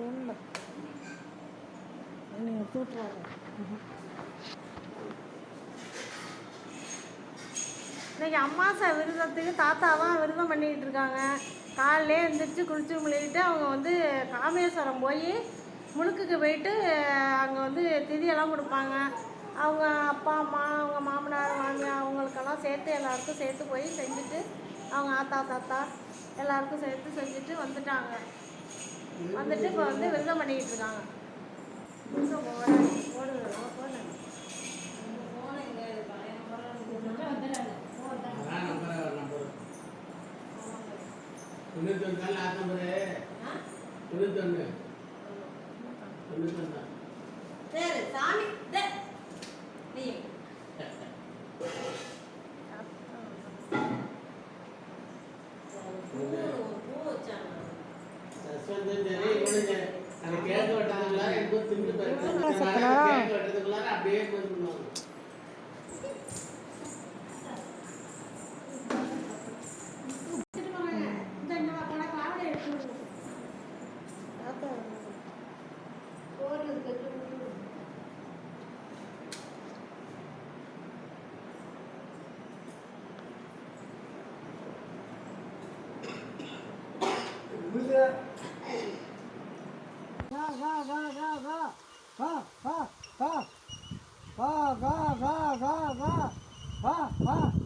ஒன்று நீங்கள் தூட்டுறாங்க. இன்றைக்கி அமாவாசை விரதத்துக்கு தாத்தா தான் விரதம் பண்ணிக்கிட்டு இருக்காங்க. காலையிலே எழுந்திரிச்சு குளிச்சு முழுகிட்டு அவங்க வந்து காமேஸ்வரம் போய் முழுக்குக்கு போயிட்டு அங்கே வந்து திதியெல்லாம் கொடுப்பாங்க. அவங்க அப்பா அம்மா அவங்க மாமனார் மாமியார் அவங்களுக்கெல்லாம் சேர்த்து எல்லாருக்கும் சேர்த்து போய் செஞ்சுட்டு அவங்க ஆத்தா தாத்தா எல்லாருக்கும் சேர்த்து செஞ்சுட்டு வந்துட்டாங்க. வந்துட்டு இப்போ வந்து விரதம் பண்ணிக்கிட்டு இருக்காங்க. சரி சாமி நீ அப்படியே Ga